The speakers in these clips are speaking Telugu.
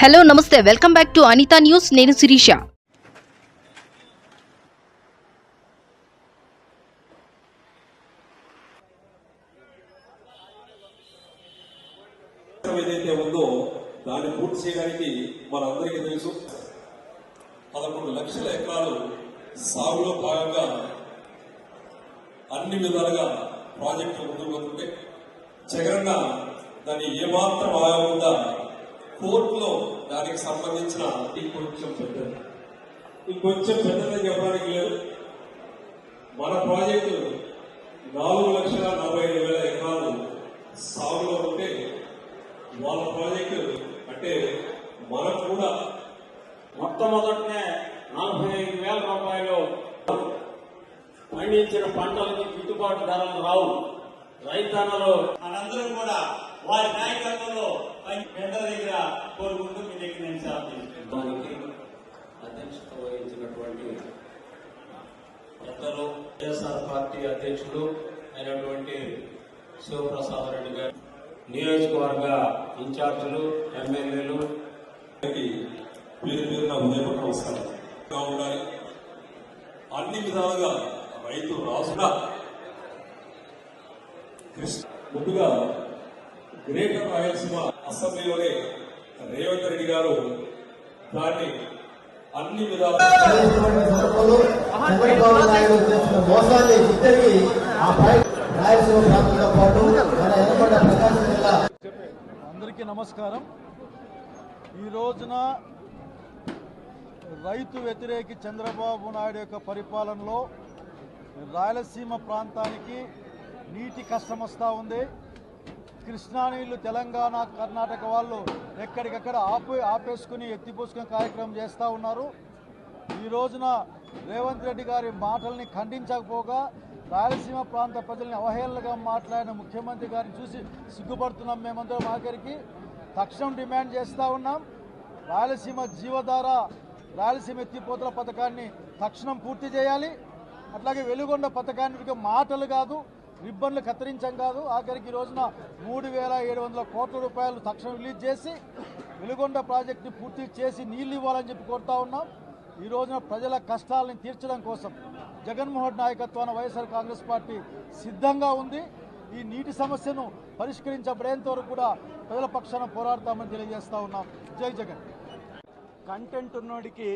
హలో నమస్తే welcome back to Anitha news. నేను శిరీష. ఏదైతే ఉందో దాన్ని పూర్తి చేయడానికి మనందరికీ తెలుసు 11 లక్షల ఎకరాలు సాగులో భాగంగా అన్ని విధాలుగా ప్రాజెక్టులు ముందుకు పోతుంటే జగనన్న దాన్ని ఏమాత్రం ఆగకుండా కోర్టులో దానికి సంబంధించిన ఇంకొంచెం పెద్దదని చెప్పడానికి లేదు. మన ప్రాజెక్టు 4,45,000 ఎకరాలు సాగులో ఉంటే వాళ్ళ ప్రాజెక్టు అంటే మనం కూడా మొట్టమొదటనే 45,000 రూపాయలు పండించిన పంటలకు గిట్టుబాటు ధరలు రావు. రైతన్నలు మనందరూ కూడా వారి నాయకత్వంలో పెద్ద దగ్గర కోరుకుంటూ మీ దగ్గర నేను దానికి అధ్యక్షత వహించినటువంటి పెద్దలు వైఎస్ఆర్ పార్టీ అధ్యక్షులు అయినటువంటి శివప్రసాద్ రెడ్డి గారు, నియోజకవర్గ ఇన్ఛార్జీలు, ఎమ్మెల్యేలు పేరు పేరున ఉదయపూట నమస్కారంగా ఉండాలి. అన్ని విధాలుగా రైతు రాసుగా ముందుగా గ్రేటర్ రాయలసీమ అసెంబ్లీలోనే రేవంత్ రెడ్డి గారు దాన్ని అన్ని విధాలుగా అందరికీ నమస్కారం. ఈ రోజున రైతు వ్యతిరేకి చంద్రబాబు నాయుడు యొక్క పరిపాలనలో రాయలసీమ ప్రాంతానికి నీటి కష్టం వస్తూ ఉంది. కృష్ణా నీళ్లు తెలంగాణ, కర్ణాటక వాళ్ళు ఎక్కడికక్కడ ఆపేసుకుని ఎత్తిపోసుకునే కార్యక్రమం చేస్తూ ఉన్నారు. ఈ రోజున రేవంత్ రెడ్డి గారి మాటల్ని ఖండించకపోగా రాయలసీమ ప్రాంత ప్రజల్ని అవహేళనగా మాట్లాడిన ముఖ్యమంత్రి గారిని చూసి సిగ్గుపడుతున్నాం. మేమందరం ఆఖరికి తక్షణం డిమాండ్ చేస్తూ ఉన్నాం. రాయలసీమ జీవధార, రాయలసీమ ఎత్తిపోతల పథకాన్ని తక్షణం పూర్తి చేయాలి. అట్లాగే వెలుగొండ పథకానికి మాటలు కాదు, రిబ్బన్లు కత్తిరించం కాదు. ఆఖరికి ఈ రోజున 3,700 కోట్ల రూపాయలు తక్షణం రిలీజ్ చేసి వెలుగొండ ప్రాజెక్టుని పూర్తి చేసి నీళ్లు ఇవ్వాలని చెప్పి కోరుతా ఉన్నాం. ఈ రోజున ప్రజల కష్టాలను తీర్చడం కోసం జగన్మోహన్ నాయకత్వాన వైఎస్ఆర్ కాంగ్రెస్ పార్టీ సిద్ధంగా ఉంది. ఈ నీటి సమస్యను పరిష్కరించబడేంత వరకు కూడా ప్రజల పక్షాన పోరాడతామని తెలియజేస్తా ఉన్నాం. జై జగన్. కంటెంట్ ఉన్నోడికి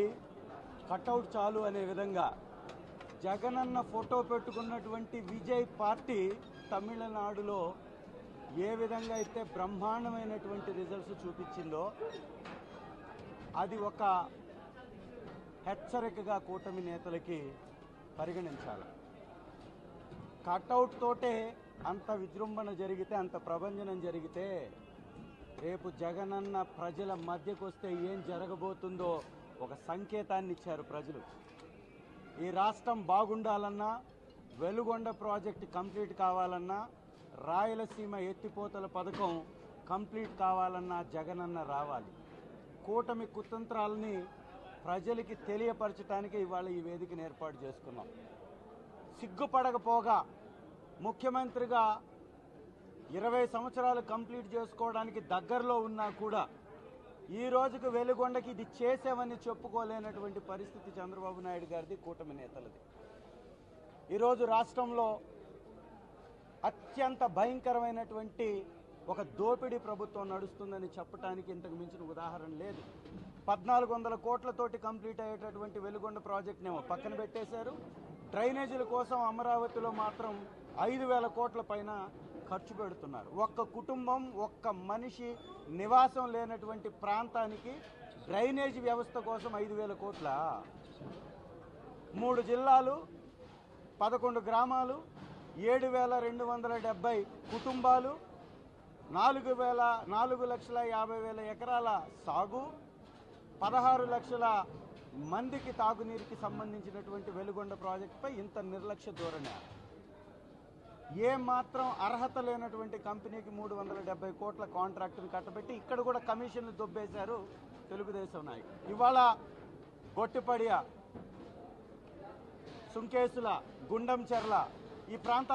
కటౌట్ చాలు అనే విధంగా జగనన్న ఫోటో పెట్టుకున్నటువంటి విజయ్ పార్టీ తమిళనాడులో ఏ విధంగా అయితే బ్రహ్మాండమైనటువంటి రిజల్ట్స్ చూపించిందో అది ఒక హెచ్చరికగా కూటమి నేతలకి పరిగణించాలి. కటౌట్ తోటే అంత విజృంభణ జరిగితే, అంత ప్రభంజనం జరిగితే రేపు జగనన్న ప్రజల మధ్యకు వస్తే ఏం జరగబోతుందో ఒక సంకేతాన్ని ఇచ్చారు ప్రజలు. ఈ రాష్ట్రం బాగుండాలన్నా, వెలుగొండ ప్రాజెక్టు కంప్లీట్ కావాలన్నా, రాయలసీమ ఎత్తిపోతల పథకం కంప్లీట్ కావాలన్నా జగనన్న రావాలి. కూటమి కుతంత్రాలని ప్రజలకి తెలియపరచడానికి ఇవాళ ఈ వేదికను ఏర్పాటు చేసుకున్నాం. సిగ్గుపడకపోగా ముఖ్యమంత్రిగా 20 సంవత్సరాలు కంప్లీట్ చేసుకోవడానికి దగ్గరలో ఉన్నా కూడా ఈ రోజుకు వెలుగొండకి ఇది చేసామని చెప్పుకోలేనటువంటి పరిస్థితి చంద్రబాబు నాయుడు గారిది, కూటమి నేతలది. ఈరోజు రాష్ట్రంలో అత్యంత భయంకరమైనటువంటి ఒక దోపిడీ ప్రభుత్వం నడుస్తుందని చెప్పడానికి ఇంతకు మించిన ఉదాహరణ లేదు. 1,400 కోట్లతోటి కంప్లీట్ అయ్యేటటువంటి వెలుగొండ ప్రాజెక్ట్నేమో పక్కన పెట్టేశారు. డ్రైనేజీల కోసం అమరావతిలో మాత్రం 5,000 కోట్ల పైన ఖర్చు పెడుతున్నారు. ఒక్క కుటుంబం, ఒక్క మనిషి నివాసం లేనటువంటి ప్రాంతానికి డ్రైనేజీ వ్యవస్థ కోసం 5,000 కోట్ల. 3 జిల్లాలు, 11 గ్రామాలు, 7,270 కుటుంబాలు, 4,50,000 ఎకరాల సాగు, 16 లక్షల మందికి తాగునీరుకి సంబంధించినటువంటి వెలుగొండ ప్రాజెక్టుపై ఇంత నిర్లక్ష్య ధోరణి. ఏమాత్రం అర్హత లేనటువంటి కంపెనీకి 370 కోట్ల కాంట్రాక్టును కట్టబెట్టి ఇక్కడ కూడా కమిషన్లు దొబ్బేశారు తెలుగుదేశం నాయకులు. ఇవాళ గొట్టిపడియ, సుంకేసుల, గుండంచెర్ల ఈ ప్రాంతాల